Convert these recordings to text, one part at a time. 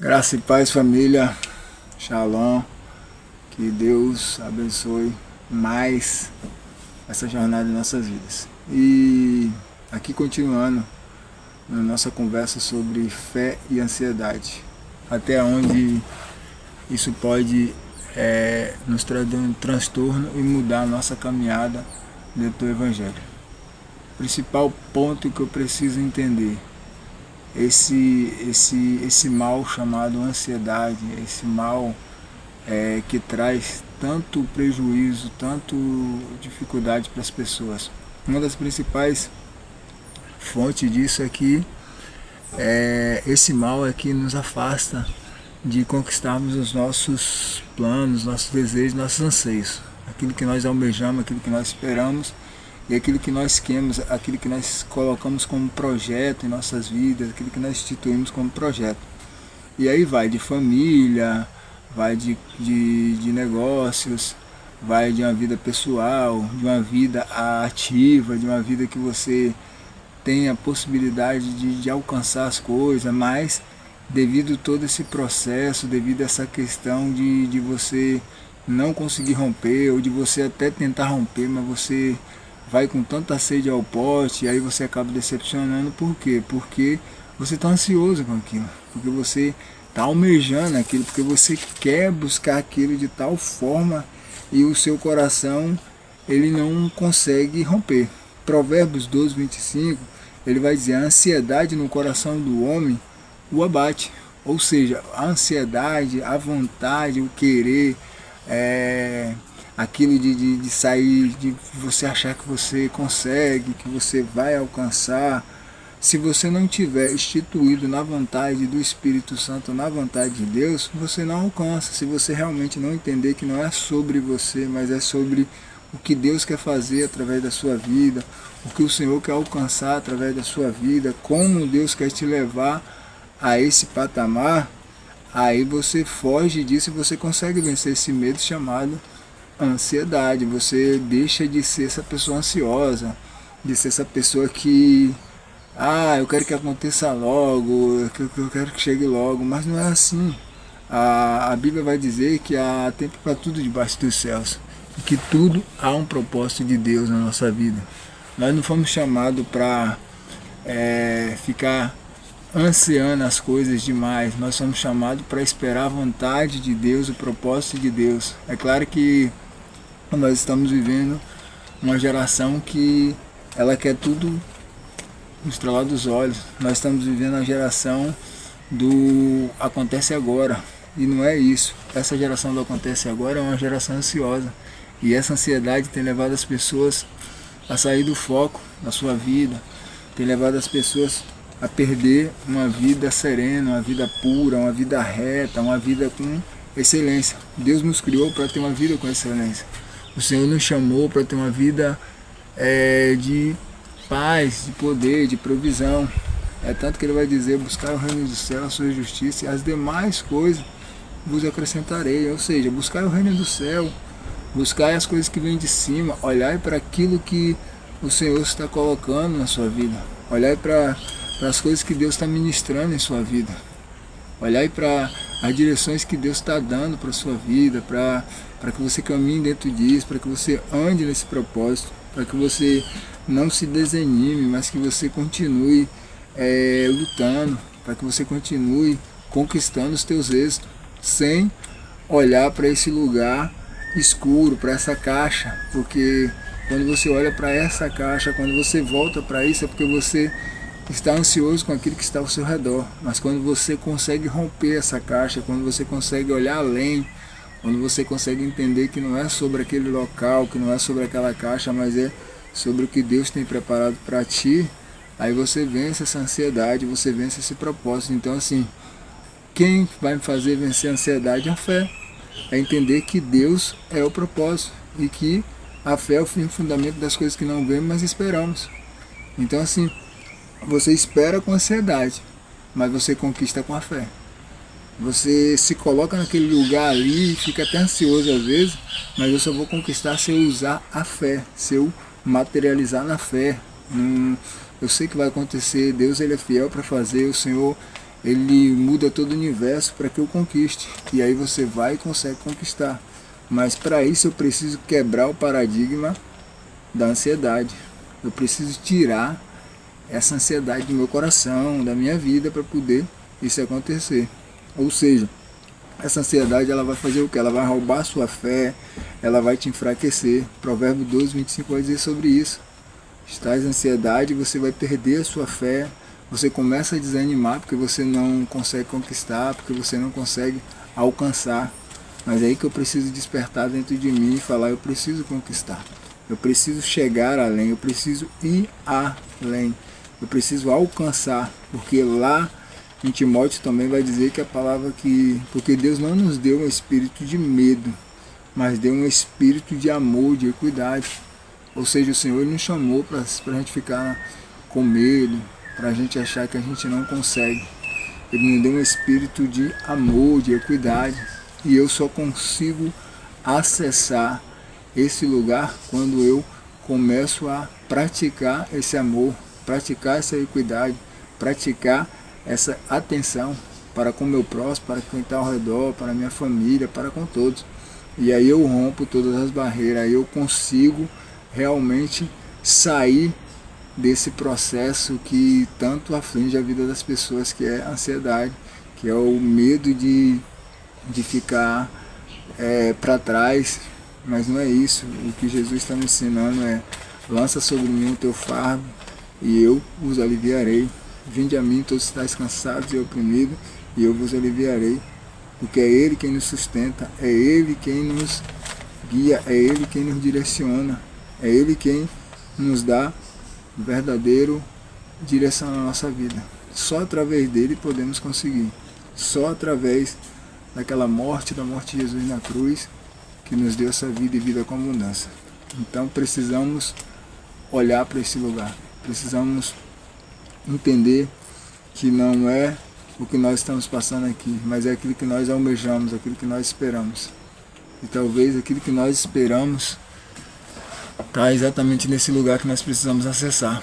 Graça e paz, família. Shalom. Que Deus abençoe mais essa jornada em nossas vidas. E aqui continuando na nossa conversa sobre fé e ansiedade. Até onde isso pode nos trazer um transtorno e mudar a nossa caminhada dentro do Evangelho. O principal ponto que eu preciso entender: esse mal chamado ansiedade, esse mal que traz tanto prejuízo, tanto dificuldade para as pessoas. Uma das principais fontes disso é que esse mal é que nos afasta de conquistarmos os nossos planos, nossos desejos, nossos anseios, aquilo que nós almejamos, aquilo que nós esperamos e aquilo que nós queremos, aquilo que nós colocamos como projeto em nossas vidas, aquilo que nós instituímos como projeto. E aí vai de família, vai de negócios, vai de uma vida pessoal, de uma vida ativa, de uma vida que você tem a possibilidade de alcançar as coisas, mas devido a todo esse processo, devido a essa questão de você não conseguir romper, ou de você até tentar romper, mas você vai com tanta sede ao pote, e aí você acaba decepcionando. Por quê? Porque você está ansioso com aquilo, porque você está almejando aquilo, porque você quer buscar aquilo de tal forma e o seu coração ele não consegue romper. Provérbios 12, 25, ele vai dizer: a ansiedade no coração do homem o abate. Ou seja, a ansiedade, a vontade, o querer, aquilo de sair, de você achar que você consegue, que você vai alcançar. Se você não tiver instituído na vontade do Espírito Santo, na vontade de Deus, você não alcança. Se você realmente não entender que não é sobre você, mas é sobre o que Deus quer fazer através da sua vida, o que o Senhor quer alcançar através da sua vida, como Deus quer te levar a esse patamar, aí você foge disso e você consegue vencer esse medo chamado ansiedade. Você deixa de ser essa pessoa ansiosa, de ser essa pessoa que eu quero que aconteça logo, eu quero que chegue logo, mas não é assim. A Bíblia vai dizer que há tempo para tudo debaixo dos céus, e que tudo há um propósito de Deus na nossa vida. Nós não fomos chamados para ficar ansiando as coisas demais, nós somos chamados para esperar a vontade de Deus, o propósito de Deus. É claro que nós estamos vivendo uma geração que ela quer tudo no estralar dos olhos. Nós estamos vivendo a geração do acontece agora, e não é isso. Essa geração do acontece agora é uma geração ansiosa, e essa ansiedade tem levado as pessoas a sair do foco da sua vida, tem levado as pessoas a perder uma vida serena, uma vida pura, uma vida reta, uma vida com excelência. Deus nos criou para ter uma vida com excelência. O Senhor nos chamou para ter uma vida de paz, de poder, de provisão. É tanto que ele vai dizer: buscar o reino do céu, a sua justiça, e as demais coisas vos acrescentarei. Ou seja, buscar o reino do céu, buscar as coisas que vêm de cima, olhar para aquilo que o Senhor está colocando na sua vida, olhar para as coisas que Deus está ministrando em sua vida, olhar para as direções que Deus está dando para a sua vida, para que você caminhe dentro disso, para que você ande nesse propósito, para que você não se desanime, mas que você continue lutando, para que você continue conquistando os teus êxitos, sem olhar para esse lugar escuro, para essa caixa, porque quando você olha para essa caixa, quando você volta para isso, é porque você está ansioso com aquilo que está ao seu redor. Mas quando você consegue romper essa caixa, quando você consegue olhar além, quando você consegue entender que não é sobre aquele local, que não é sobre aquela caixa, mas é sobre o que Deus tem preparado para ti, aí você vence essa ansiedade, você vence esse propósito. Então assim, quem vai me fazer vencer a ansiedade é a fé. É entender que Deus é o propósito e que a fé é o fim fundamento das coisas que não vemos, mas esperamos. Então assim, você espera com ansiedade, mas você conquista com a fé. Você se coloca naquele lugar ali, fica até ansioso às vezes, mas eu só vou conquistar se eu usar a fé, se eu materializar na fé. Eu sei que vai acontecer, Deus ele é fiel para fazer, o Senhor ele muda todo o universo para que eu conquiste. E aí você vai e consegue conquistar. Mas para isso eu preciso quebrar o paradigma da ansiedade. Eu preciso tirar essa ansiedade do meu coração, da minha vida, para poder isso acontecer. Ou seja, essa ansiedade ela vai fazer o que? Ela vai roubar a sua fé, ela vai te enfraquecer. Provérbio 12, 25 vai dizer sobre isso. Estás ansiedade, você vai perder a sua fé, você começa a desanimar porque você não consegue conquistar, porque você não consegue alcançar. Mas é aí que eu preciso despertar dentro de mim e falar, eu preciso conquistar. Eu preciso chegar além, eu preciso ir além. Eu preciso alcançar, porque lá em Timóteo também vai dizer que a palavra que... Porque Deus não nos deu um espírito de medo, mas deu um espírito de amor, de equidade. Ou seja, o Senhor nos chamou para a gente ficar com medo, para a gente achar que a gente não consegue. Ele nos deu um espírito de amor, de equidade. E eu só consigo acessar esse lugar quando eu começo a praticar esse amor, praticar essa equidade, praticar essa atenção para com o meu próximo, para quem está ao redor, para a minha família, para com todos. E aí eu rompo todas as barreiras, aí eu consigo realmente sair desse processo que tanto aflige a vida das pessoas, que é a ansiedade, que é o medo de ficar para trás. Mas não é isso. O que Jesus está me ensinando é: lança sobre mim o teu fardo e eu vos aliviarei. Vinde a mim todos estáis cansados e oprimidos, e eu vos aliviarei. Porque é Ele quem nos sustenta, é Ele quem nos guia, é Ele quem nos direciona, é Ele quem nos dá verdadeiro direção na nossa vida. Só através dele podemos conseguir. Só através daquela morte, da morte de Jesus na cruz, que nos deu essa vida e vida com abundância. Então precisamos olhar para esse lugar. Precisamos entender que não é o que nós estamos passando aqui, mas é aquilo que nós almejamos, aquilo que nós esperamos. E talvez aquilo que nós esperamos está exatamente nesse lugar que nós precisamos acessar.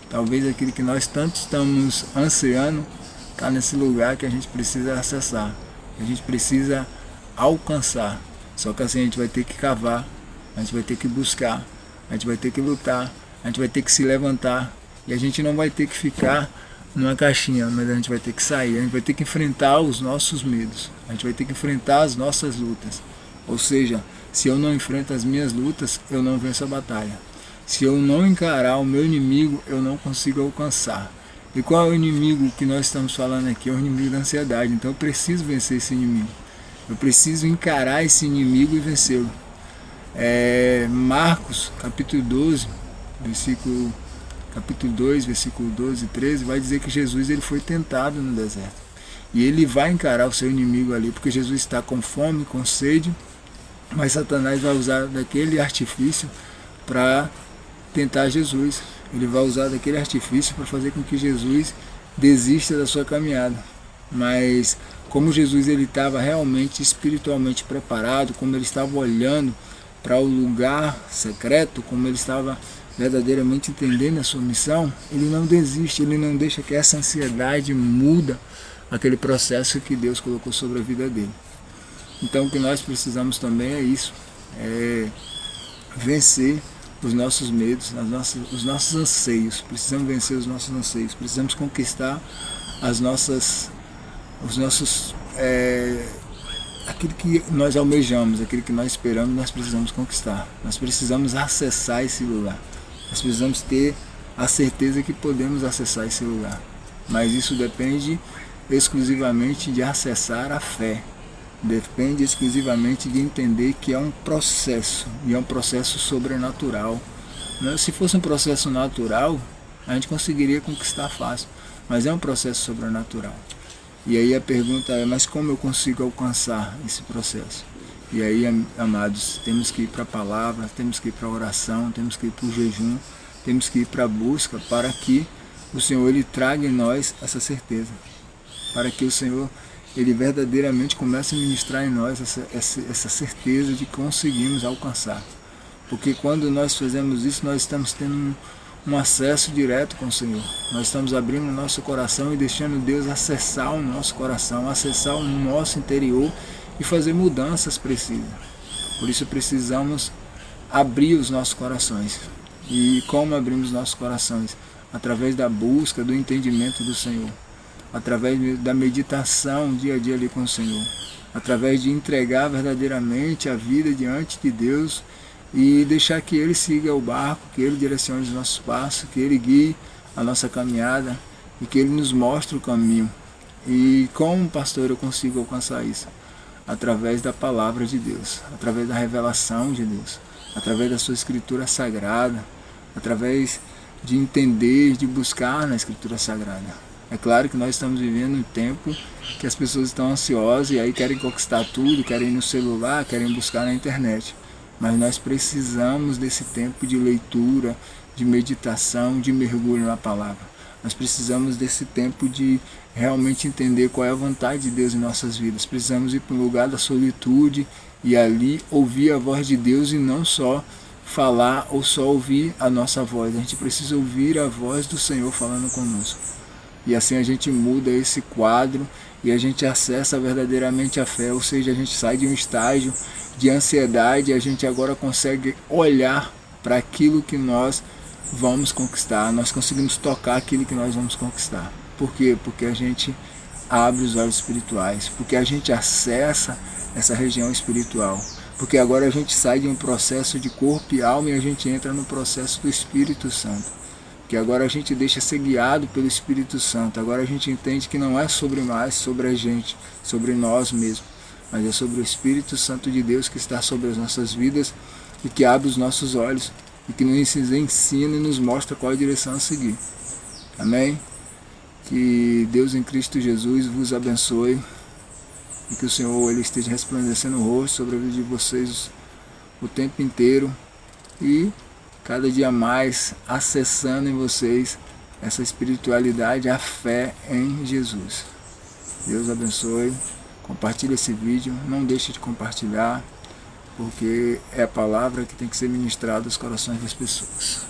Talvez aquilo que nós tanto estamos ansiando está nesse lugar que a gente precisa acessar, que a gente precisa alcançar. Só que assim a gente vai ter que cavar, a gente vai ter que buscar, a gente vai ter que lutar, a gente vai ter que se levantar. E a gente não vai ter que ficar numa caixinha, mas a gente vai ter que sair, a gente vai ter que enfrentar os nossos medos, a gente vai ter que enfrentar as nossas lutas. Ou seja, se eu não enfrento as minhas lutas, eu não venço a batalha. Se eu não encarar o meu inimigo, eu não consigo alcançar. E qual é o inimigo que nós estamos falando aqui? É o inimigo da ansiedade. Então eu preciso vencer esse inimigo. Eu preciso encarar esse inimigo e vencê-lo. Marcos, capítulo 12, capítulo 2, versículo 12 e 13, vai dizer que Jesus ele foi tentado no deserto. E ele vai encarar o seu inimigo ali, porque Jesus está com fome, com sede, mas Satanás vai usar daquele artifício para tentar Jesus. Ele vai usar daquele artifício para fazer com que Jesus desista da sua caminhada. Mas como Jesus ele estava realmente espiritualmente preparado, como ele estava olhando para o lugar secreto, como ele estava verdadeiramente entendendo a sua missão, ele não desiste, ele não deixa que essa ansiedade muda aquele processo que Deus colocou sobre a vida dele. Então o que nós precisamos também é isso, é vencer os nossos medos, os nossos anseios. Precisamos vencer os nossos anseios, precisamos conquistar aquilo que nós almejamos, aquilo que nós esperamos, nós precisamos conquistar. Nós precisamos acessar esse lugar. Nós precisamos ter a certeza que podemos acessar esse lugar. Mas isso depende exclusivamente de acessar a fé. Depende exclusivamente de entender que é um processo, e é um processo sobrenatural. Se fosse um processo natural, a gente conseguiria conquistar fácil, mas é um processo sobrenatural. E aí a pergunta é, mas como eu consigo alcançar esse processo? E aí, amados, temos que ir para a palavra, temos que ir para a oração, temos que ir para o jejum, temos que ir para a busca, para que o Senhor ele traga em nós essa certeza, para que o Senhor ele verdadeiramente comece a ministrar em nós essa certeza de que conseguimos alcançar. Porque quando nós fazemos isso, nós estamos tendo um acesso direto com o Senhor. Nós estamos abrindo o nosso coração e deixando Deus acessar o nosso coração, acessar o nosso interior e fazer mudanças precisas. Por isso precisamos abrir os nossos corações. E como abrimos nossos corações? Através da busca, do entendimento do Senhor. Através da meditação dia a dia ali com o Senhor. Através de entregar verdadeiramente a vida diante de Deus e deixar que Ele siga o barco, que Ele direcione os nossos passos, que Ele guie a nossa caminhada e que Ele nos mostre o caminho. E como pastor eu consigo alcançar isso? Através da palavra de Deus, através da revelação de Deus, através da sua escritura sagrada, através de entender, de buscar na escritura sagrada. É claro que nós estamos vivendo um tempo que as pessoas estão ansiosas e aí querem conquistar tudo, querem ir no celular, querem buscar na internet. Mas nós precisamos desse tempo de leitura, de meditação, de mergulho na palavra. Nós precisamos desse tempo de realmente entender qual é a vontade de Deus em nossas vidas. Precisamos ir para um lugar da solitude e ali ouvir a voz de Deus e não só falar ou só ouvir a nossa voz. A gente precisa ouvir a voz do Senhor falando conosco. E assim a gente muda esse quadro e a gente acessa verdadeiramente a fé, ou seja, a gente sai de um estágio de ansiedade e a gente agora consegue olhar para aquilo que nós vamos conquistar, nós conseguimos tocar aquilo que nós vamos conquistar. Por quê? Porque a gente abre os olhos espirituais, porque a gente acessa essa região espiritual, porque agora a gente sai de um processo de corpo e alma e a gente entra no processo do Espírito Santo. Que agora a gente deixa ser guiado pelo Espírito Santo. Agora a gente entende que não é sobre nós, sobre a gente, sobre nós mesmos, mas é sobre o Espírito Santo de Deus que está sobre as nossas vidas e que abre os nossos olhos e que nos ensina e nos mostra qual a direção a seguir. Amém? Que Deus em Cristo Jesus vos abençoe e que o Senhor ele esteja resplandecendo o rosto sobre a vida de vocês o tempo inteiro e cada dia mais acessando em vocês essa espiritualidade, a fé em Jesus. Deus abençoe, compartilhe esse vídeo, não deixe de compartilhar, porque é a palavra que tem que ser ministrada aos corações das pessoas.